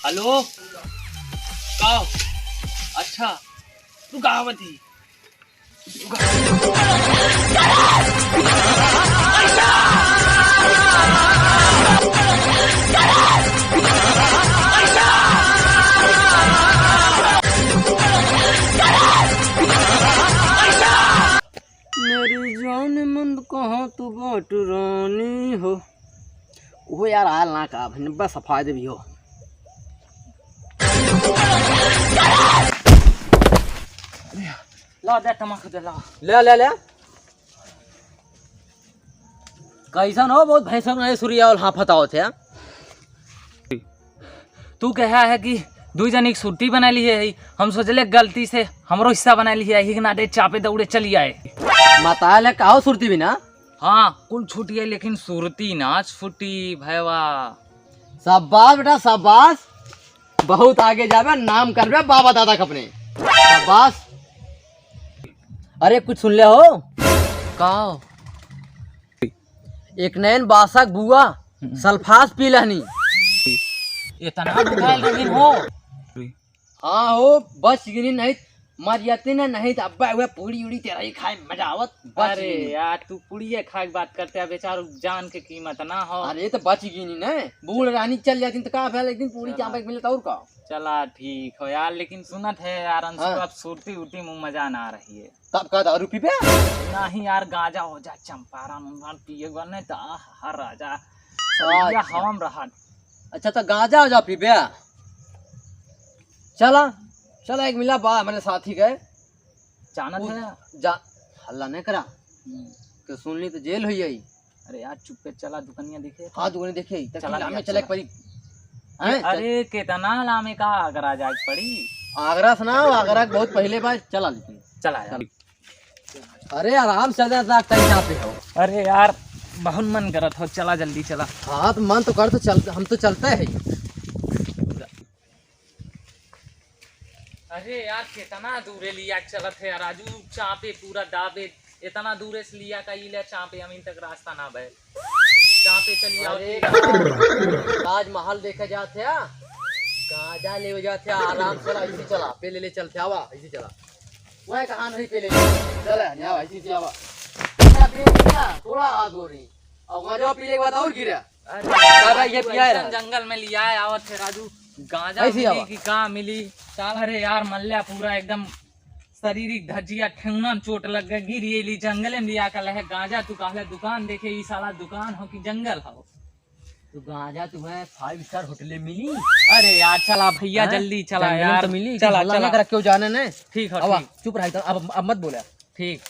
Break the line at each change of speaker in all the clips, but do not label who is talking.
Hello कहो। अच्छा तू कहाँ थी?
मेरी जान मन कहाँ तू बाट रानी हो। वो यार आयल ना का बस फायदे भी हो।
ला दे तमाकू दे ला।
ले ले ले कैसन हो? बहुत भैंसन है सूर्या और हाँ फताओ थे।
तू कहा है कि दू जन एक छुट्टी बना ली है। हम सोचले गलती से हमरो हिस्सा बना ली है। ही नाटे चापे दौड़े चली आए।
मताल है कहो सुरती भी ना।
हाँ कुल छुट्टी है लेकिन सुरती ना छुट्टी भैया।
शाबाश बेटा शाबाश। बहुत आगे जावे नाम करवे बाबा दादा के अपने। शाबाश। अरे कुछ सुन ले हो
कहो।
एक नैन बासक बुआ सल्फास पी लहनी।
इतना दुखाल रही हो।
हाँ हो बस गिनी नहीं मर जाती ना नहीं तो अब्बा हुआ पूरी उड़ी तेरा ही खाए मजा आवत।
अरे यार तू पुड़िया खा के बात करते हैं बेचारो जान के कीमत ना हो।
अरे तो बच गिनी ना बूढ़ रानी चल जाती तो कहा एक दिन पूरी चापा मिलता और का।
चला ठीक हो यार लेकिन सुनत है यार अंशु
हाँ।
अब सुरती उरती मुँह मजा ना आ रही है।
तब का दारू पी पे
नहीं यार गाजा हो जा चंपारण उम्पारण पिए बने तो हर राजा या हम रहा।
अच्छा तो गाजा हो जा पी पे। चला चला एक मिला बा हमारे साथी गए
जानत है
जा हल्ला नहीं करा तो सुन ली तो जेल हुई।
अरे यार चुप चला दुकानिया देखे।
हाँ दुकान देखे
चला
में चले पड़ी।
अरे कितना लामे का आगरा जाए पड़ी।
आगरा सुना आगरा बहुत पहले बार चला लेकिन
चला यार।
अरे आराम से जा पे हो।
अरे यार बहुत मन करत हो चला जल्दी चला।
हाँ तो मन तो कर तो चलते हम तो चलते हैं।
अरे यार कितना दूरे लिया चलत है राजू चापे पूरा दाबे इतना दूरे से लिया का इले चापे अमीन तक रास्ता ना बे चापे चली आओ।
ताजमहल देखे जाते हैं गाजा ले जाते आराम से ऐसे चला पे ले चलते आवा ऐसे चला वह कहाँ नहीं पे ले चला ऐसे से आवा थोड़ा हाथ हो रही और मजा पीने के बाद और गिरा।
ये जंगल में लिया है आवत है राजू गांजा मिली कि का मिली। अरे यार मल्ल्या पूरा एकदम शरीर धजिया ठेंगना चोट लग गई गिरी ली जंगल में लिया कर है गांजा तू कहले दुकान देखे ई साला दुकान हो कि जंगल हो।
तो गांजा तुम्हें 5 स्टार होटल में मिली।
अरे यार चला भैया जल्दी चला यार
तो मिली
चला चला
कर क्यों जाने ने।
ठीक है
चुप रहा अब मत बोला।
ठीक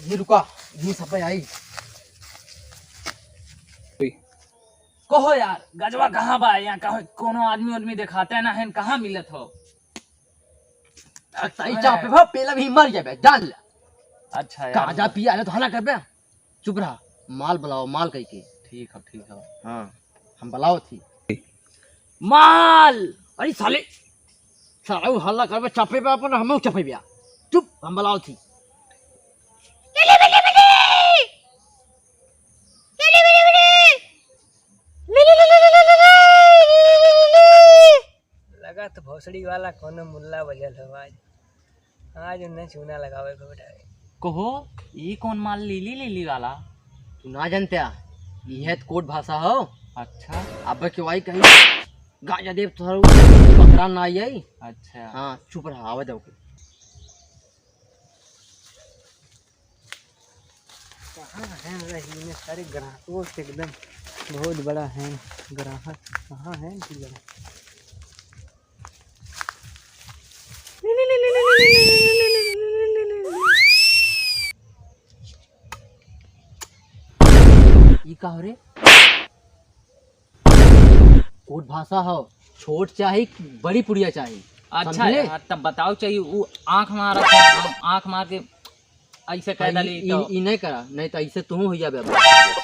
ये रुका ये सब आई
कहो यार गजवा कहाँ बा यहाँ कहो कोनो आदमी दिखाते ना है कहाँ मिलत हो।
चापे भा पेला भी मर जाबे जान ले।
अच्छा यार
गांजा पिया तो हला करबे चुप रहा माल बुलाओ माल कह के।
ठीक है
हाँ हम बुलाओ थी
माल।
अरे साले साला हल्ला करबे चापे पे अपन हम चापे बिया चुप हम बुलाओ थी।
लगा तो भोसड़ी वाला कोनो मुल्ला बजल हो आज उन्हें चूना लगावे को बैठा
कहो ये कौन माल लीली वाला
तू ना जानते ये तो कोट भाषा हो।
अच्छा
अब क्यों आई कहीं गांजा देव तो पकड़ा ना आई।
अच्छा
हाँ चुप रहा आवाज आओ
कहाँ है रही में सारे ग्राहकों से एकदम बहुत बड़ा है ग्राहक कहाँ है कि जरा
ये का हो रे कोट भाषा हो छोट चाहे बड़ी पुड़िया चाहिए।
अच्छा यार तब बताओ चाहिए वो आँख मार आँख मार के ऐसे कह डाली तो
ई नहीं करा नहीं तो ऐसे तू हो जाबे।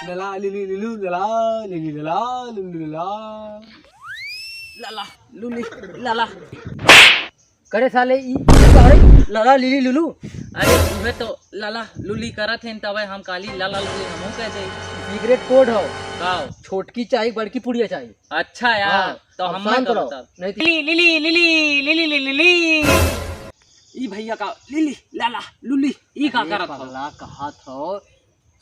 लला लिली लिलू लला लिली लला लिलू लला
लला लुली लला
करे साले ई अरे लाला लीली लुलू
अरे उहे तो लाला लुली करत हैं तब हम काली लाला लुली हमहू कह दे।
सीक्रेट कोड हो
का
छोटकी चाहिए बड़की पुड़िया चाहिए।
अच्छा यार
हाँ,
तो
अब
हम
शांत
तो
रहो।
बता
नहीं तो-
Lily Lily Lily Lily Lily Lily ई भैया का लिली लाला लुली ई का
अरे
करत हो?
पगला कहा था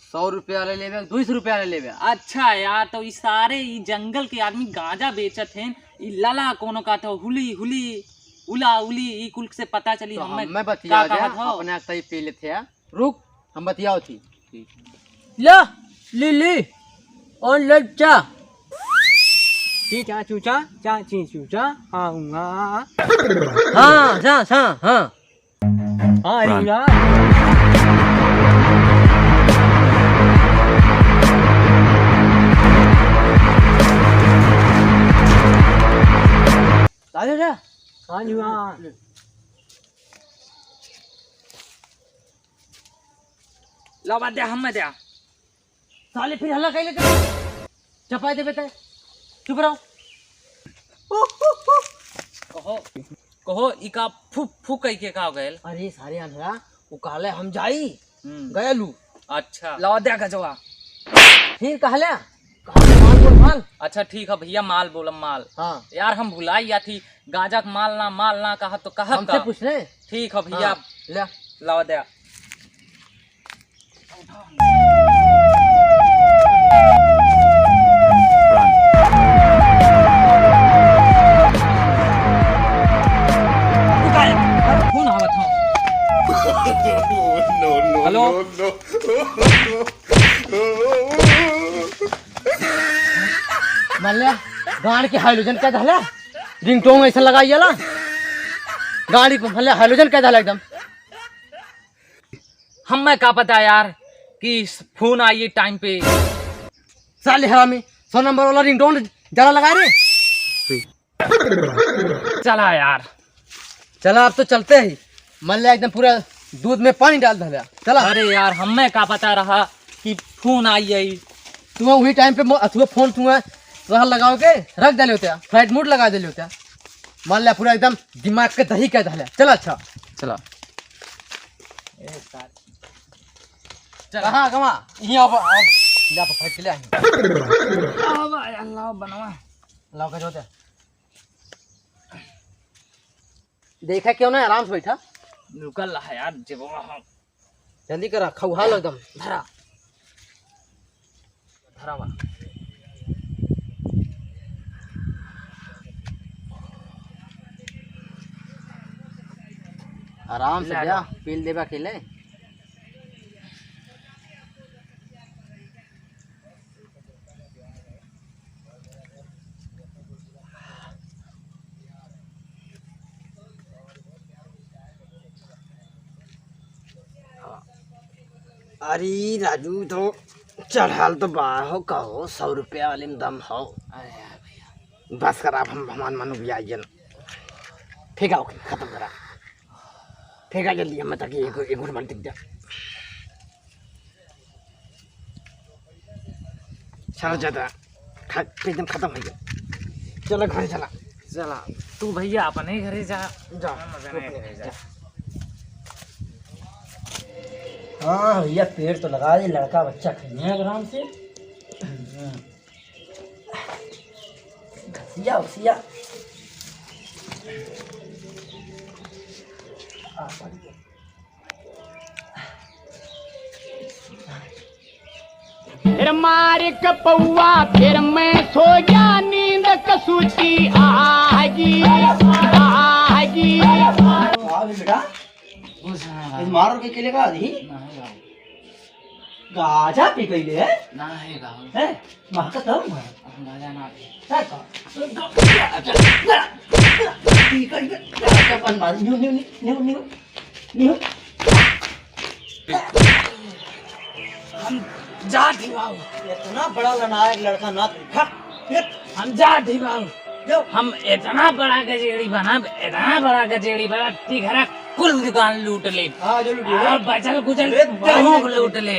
100 रुपया ले लेवे 200 रुपया ले लेवे।
अच्छा यार तो ई सारे ई जंगल के आदमी गांजा बेचत हैं। ई लाला कोनो का तो हुली हुली उला उली ई कुल से पता चली
तो
हमें
मैं बतिया
का
गया
कहत हो?
अपने सही पी लेते हैं। रुक हम बतियाओ थी।
ला लिली और लच्चा चीचा चूचा चाची चूचा आऊंगा।
हाँ हाँ हाँ हाँ
हाँ रीला
राजा
हाँ जी हाँ
लावा दे हम दे
साले फिर हल्ला कहीं लेते चपाई दे बेटा चुप रहो।
कहो कहो ई का फू फू कह के का गइल।
अरे सारे अंधरा वो कहले हम जाई
हम्म,
गयलू
अच्छा लावा दे गजवा।
फिर कहले माल बोल माल।
अच्छा ठीक है भैया माल बोलम माल।
हाँ
यार हम भुलाई या थी गांजा का माल ना कहा तो कहा
हमसे पूछ रहे।
ठीक है भैया
हाँ, ले
लावा दे। फोन आवत हो। हेलो
मान लिया गाड़ी के हाइलोजन क्या धला रिंगटोन ऐसा लगाई जाला गाड़ी को भले हाइलोजन क्या धला एकदम।
हमें क्या पता यार कि फोन आई टाइम पे।
साले हरामी 100 नंबर वाला रिंगटोन जरा लगा रे।
चला यार
चला अब तो चलते ही। मान लिया एकदम पूरा दूध में पानी डाल धला चला।
अरे यार हमें क्या पता रहा कि फोन आई है।
तुम्हें वही टाइम पे अथवा फोन तुम्हें रहा लगाओ के रख दे होते फ्लाइट मोड लगा दे होते। मान लिया पूरा एकदम दिमाग के दही क्या धला चला। अच्छा चला कहाँ कमा यहाँ पर फाइट के लिए
अल्लाह बनवा
लाओ का जोते देखा क्यों ना आराम से बैठा।
निकल रहा है यार जब
जल्दी करा खौहा लो एकदम धरा धरा मार। आराम से जा पील देबा अकेले। अरे राजू तो चढ़ाल तो बाहो कहो 100 रुपया वाले में दम हो। बस करा हम हमान मनु भी आई जन फेंका खत्म करा फेंका जल्दी हम ताकि एक और बाल्टी दे चलो ज्यादा एकदम खत्म हो गया। चलो घर चला
चला तू भैया अपने घरे जा
जा
घरे जा।
हाँ भैया पेड़ तो लगा दे लड़का बच्चा खाइए आराम से। घसिया उसिया
फिर मार कपौआ फिर मैं सो गया नींद कसूती आगी आगी।
बेटा मारो के केले का दी गाजा पी गई है महका तब
जा ढिबाऊ
इतना बड़ा लड़ाक लड़का ना
हम जा ढिबाऊ हम इतना बड़ा गजेड़ी बना तिघरा कुल दुकान लूट ले
हाँ जो
और बचल कुचल बहुत लूट ले।